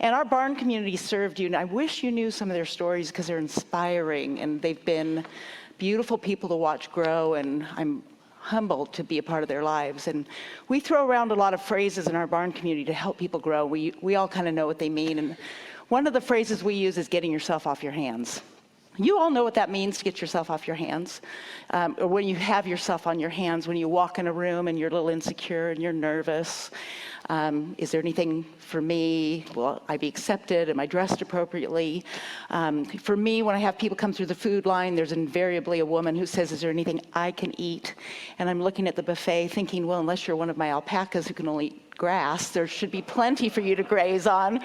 And our barn community served you, and I wish you knew some of their stories because they're inspiring, and they've been beautiful people to watch grow, and I'm humbled to be a part of their lives. And we throw around a lot of phrases in our barn community to help people grow. We all kind of know what they mean, and one of the phrases we use is getting yourself off your hands. You all know what that means, to get yourself off your hands. Or when you have yourself on your hands, when you walk in a room and you're a little insecure and you're nervous. Is there anything for me? Will I be accepted? Am I dressed appropriately? For me, when I have people come through the food line, there's invariably a woman who says, is there anything I can eat? And I'm looking at the buffet thinking, well, unless you're one of my alpacas who can only eat grass, there should be plenty for you to graze on.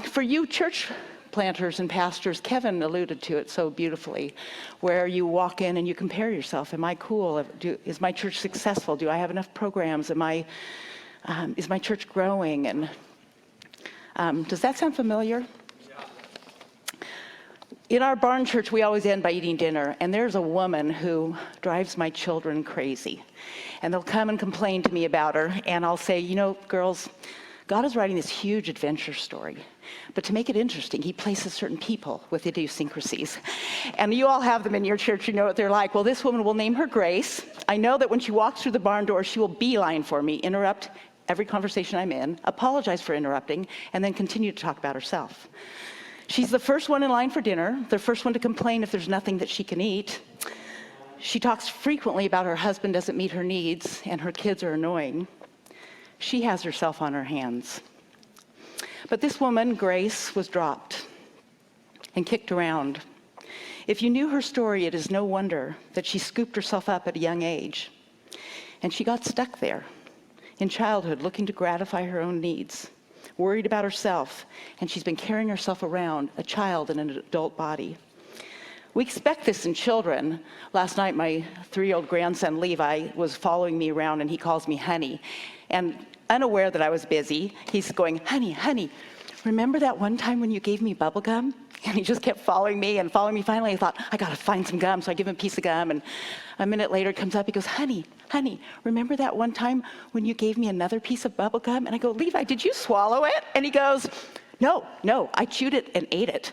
For you church planters and pastors, Kevin alluded to it so beautifully, where you walk in and you compare yourself. Am I cool? Is my church successful? Do I have enough programs? Is my church growing? And does that sound familiar? In our barn church, we always end by eating dinner, and there's a woman who drives my children crazy. And they'll come and complain to me about her, and I'll say, you know, girls, God is writing this huge adventure story. But to make it interesting, he places certain people with idiosyncrasies. And you all have them in your church, you know what they're like. Well, this woman will name her Grace. I know that when she walks through the barn door, she will beeline for me, interrupt every conversation I'm in, apologize for interrupting, and then continue to talk about herself. She's the first one in line for dinner, the first one to complain if there's nothing that she can eat. She talks frequently about her husband doesn't meet her needs and her kids are annoying. She has herself on her hands. But this woman, Grace, was dropped and kicked around. If you knew her story, it is no wonder that she scooped herself up at a young age. And she got stuck there in childhood, looking to gratify her own needs, worried about herself, and she's been carrying herself around, a child in an adult body. We expect this in children. Last night, my 3-year-old grandson, Levi, was following me around, and he calls me honey. And unaware that I was busy, he's going, honey, honey, remember that one time when you gave me bubble gum? And he just kept following me and following me. Finally, I thought, I gotta find some gum. So I give him a piece of gum, and a minute later it comes up, he goes, honey, honey, remember that one time when you gave me another piece of bubble gum? And I go, Levi, did you swallow it? And he goes, no, I chewed it and ate it.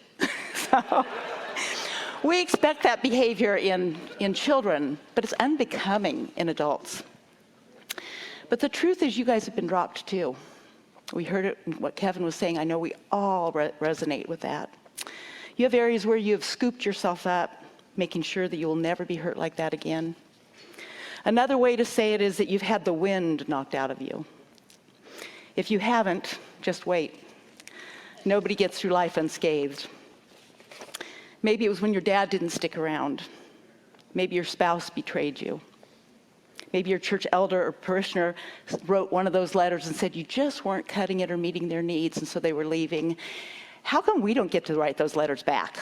So we expect that behavior in children, but it's unbecoming in adults. But the truth is, you guys have been dropped too. We heard it in what Kevin was saying. I know we all resonate with that. You have areas where you have scooped yourself up, making sure that you will never be hurt like that again. Another way to say it is that you've had the wind knocked out of you. If you haven't, just wait. Nobody gets through life unscathed. Maybe it was when your dad didn't stick around. Maybe your spouse betrayed you. Maybe your church elder or parishioner wrote one of those letters and said you just weren't cutting it or meeting their needs, and so they were leaving. How come we don't get to write those letters back?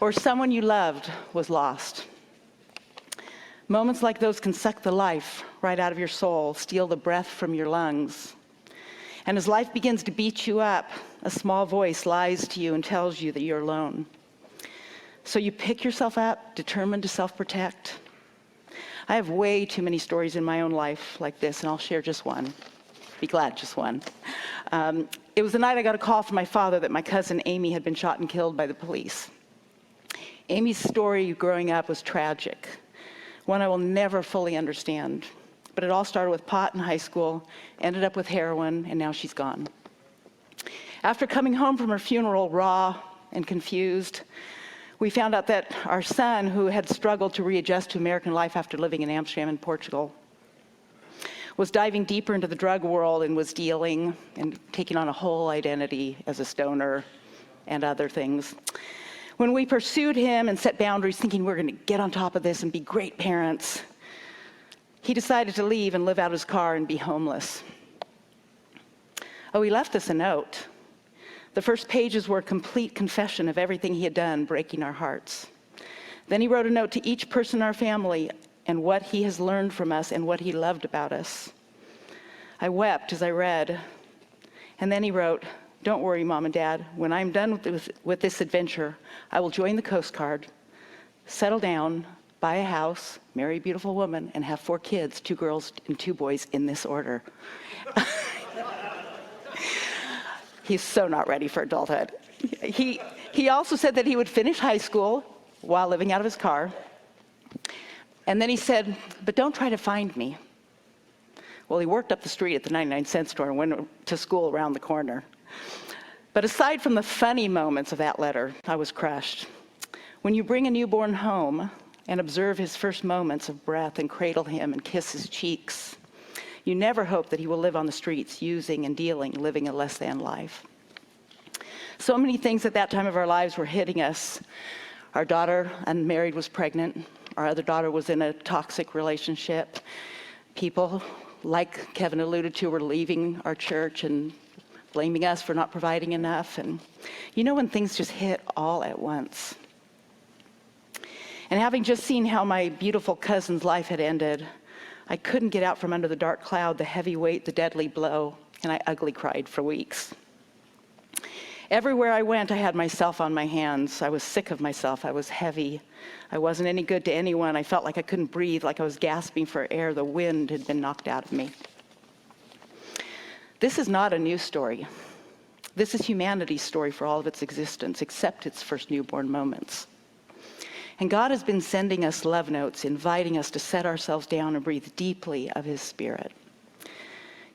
Or someone you loved was lost. Moments like those can suck the life right out of your soul, steal the breath from your lungs. And as life begins to beat you up, a small voice lies to you and tells you that you're alone. So you pick yourself up, determined to self-protect. I have way too many stories in my own life like this, and I'll share just one. Be glad, just one. It was the night I got a call from my father that my cousin Amy had been shot and killed by the police. Amy's story growing up was tragic, one I will never fully understand. But it all started with pot in high school, ended up with heroin, and now she's gone. After coming home from her funeral raw and confused, we found out that our son, who had struggled to readjust to American life after living in Amsterdam and Portugal, was diving deeper into the drug world and was dealing and taking on a whole identity as a stoner and other things. When we pursued him and set boundaries, thinking we're going to get on top of this and be great parents, he decided to leave and live out his car and be homeless. Oh, he left us a note. The first pages were a complete confession of everything he had done, breaking our hearts. Then he wrote a note to each person in our family and what he has learned from us and what he loved about us. I wept as I read. And then he wrote, don't worry, Mom and Dad. When I'm done with this adventure, I will join the Coast Guard, settle down, buy a house, marry a beautiful woman, and have 4 kids, 2 girls and 2 boys in this order. He's so not ready for adulthood. He also said that he would finish high school while living out of his car. And then he said, but don't try to find me. Well, he worked up the street at the 99-cent store and went to school around the corner. But aside from the funny moments of that letter, I was crushed. When you bring a newborn home and observe his first moments of breath and cradle him and kiss his cheeks, you never hope that he will live on the streets, using and dealing, living a less than life. So many things at that time of our lives were hitting us. Our daughter, unmarried, was pregnant. Our other daughter was in a toxic relationship. People, like Kevin alluded to, were leaving our church and blaming us for not providing enough. And you know when things just hit all at once. And having just seen how my beautiful cousin's life had ended, I couldn't get out from under the dark cloud, the heavy weight, the deadly blow, and I ugly cried for weeks. Everywhere I went, I had myself on my hands. I was sick of myself. I was heavy. I wasn't any good to anyone. I felt like I couldn't breathe, like I was gasping for air. The wind had been knocked out of me. This is not a new story. This is humanity's story for all of its existence, except its first newborn moments. And God has been sending us love notes, inviting us to set ourselves down and breathe deeply of his Spirit.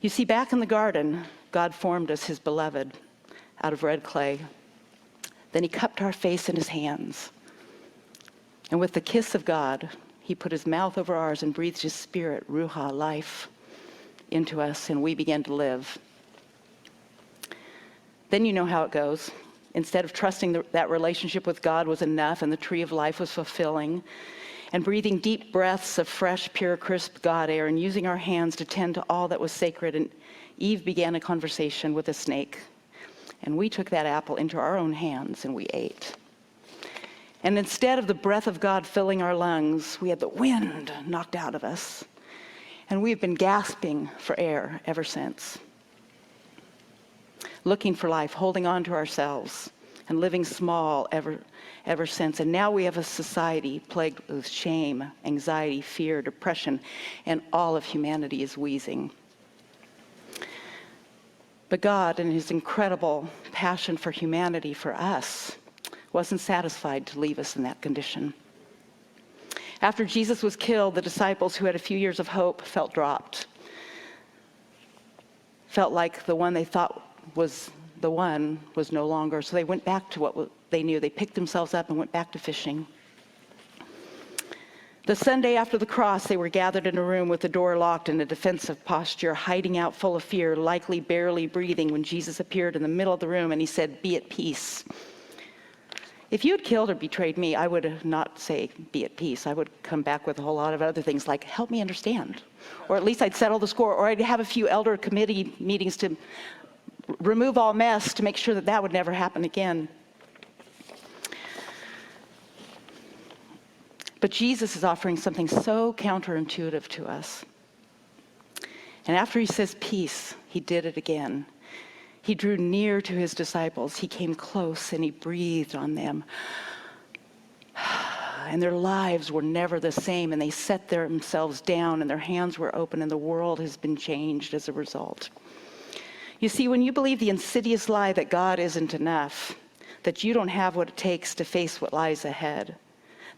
You see, back in the garden, God formed us, his beloved, out of red clay. Then he cupped our face in his hands. And with the kiss of God, he put his mouth over ours and breathed his Spirit, Ruha, life, into us, and we began to live. Then you know how it goes. Instead of trusting that relationship with God was enough and the tree of life was fulfilling, and breathing deep breaths of fresh, pure, crisp God air and using our hands to tend to all that was sacred, and Eve began a conversation with a snake. And we took that apple into our own hands and we ate. And instead of the breath of God filling our lungs, we had the wind knocked out of us. And we've been gasping for air ever since. Looking for life, holding on to ourselves, and living small ever since. And now we have a society plagued with shame, anxiety, fear, depression, and all of humanity is wheezing. But God, in his incredible passion for humanity, for us, wasn't satisfied to leave us in that condition. After Jesus was killed, the disciples who had a few years of hope felt dropped. Felt like the one they thought was the one was no longer. So they went back to what they knew. They picked themselves up and went back to fishing. The Sunday after the cross, they were gathered in a room with the door locked in a defensive posture, hiding out full of fear, likely barely breathing, when Jesus appeared in the middle of the room and he said, "Be at peace." If you had killed or betrayed me, I would not say, "Be at peace." I would come back with a whole lot of other things like, "Help me understand." Or at least I'd settle the score, or I'd have a few elder committee meetings to remove all mess to make sure that that would never happen again. But Jesus is offering something so counterintuitive to us. And after he says peace, he did it again. He drew near to his disciples. He came close and he breathed on them. And their lives were never the same, and they set themselves down and their hands were open, and the world has been changed as a result. You see, when you believe the insidious lie that God isn't enough, that you don't have what it takes to face what lies ahead,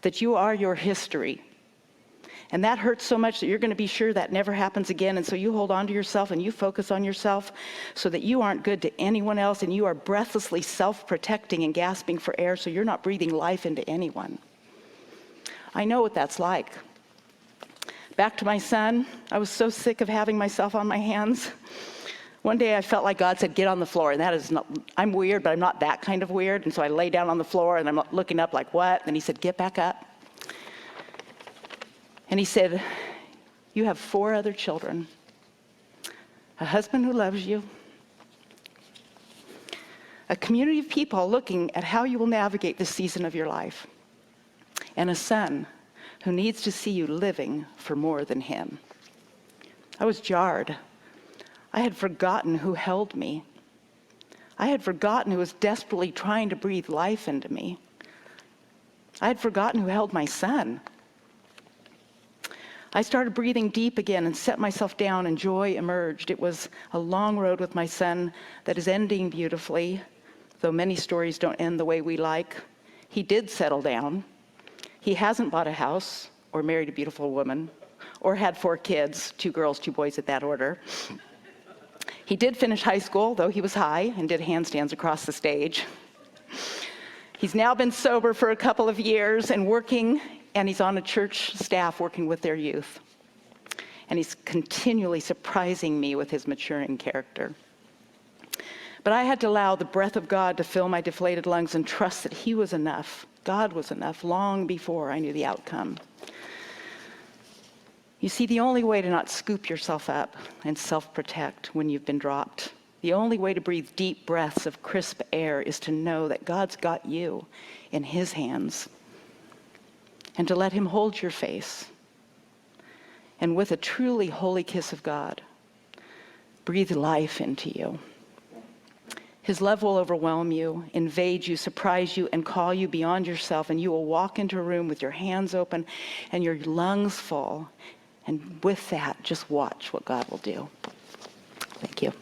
that you are your history, and that hurts so much that you're going to be sure that never happens again, and so you hold on to yourself and you focus on yourself so that you aren't good to anyone else, and you are breathlessly self-protecting and gasping for air so you're not breathing life into anyone. I know what that's like. Back to my son, I was so sick of having myself on my hands. One day I felt like God said, "Get on the floor," and that is not, I'm weird, but I'm not that kind of weird, and so I lay down on the floor and I'm looking up like, "What?" And he said, "Get back up." And he said, "You have 4 other children, a husband who loves you, a community of people looking at how you will navigate this season of your life, and a son who needs to see you living for more than him." I was jarred. I had forgotten who held me. I had forgotten who was desperately trying to breathe life into me. I had forgotten who held my son. I started breathing deep again and set myself down, and joy emerged. It was a long road with my son that is ending beautifully, though many stories don't end the way we like. He did settle down. He hasn't bought a house or married a beautiful woman or had 4 kids, 2 girls, 2 boys at that order. He did finish high school, though he was high, and did handstands across the stage. He's now been sober for a couple of years and working, and he's on a church staff working with their youth. And he's continually surprising me with his maturing character. But I had to allow the breath of God to fill my deflated lungs and trust that he was enough. God was enough long before I knew the outcome. You see, the only way to not scoop yourself up and self-protect when you've been dropped, the only way to breathe deep breaths of crisp air is to know that God's got you in his hands, and to let him hold your face. And with a truly holy kiss of God, breathe life into you. His love will overwhelm you, invade you, surprise you, and call you beyond yourself, and you will walk into a room with your hands open and your lungs full. And with that, just watch what God will do. Thank you.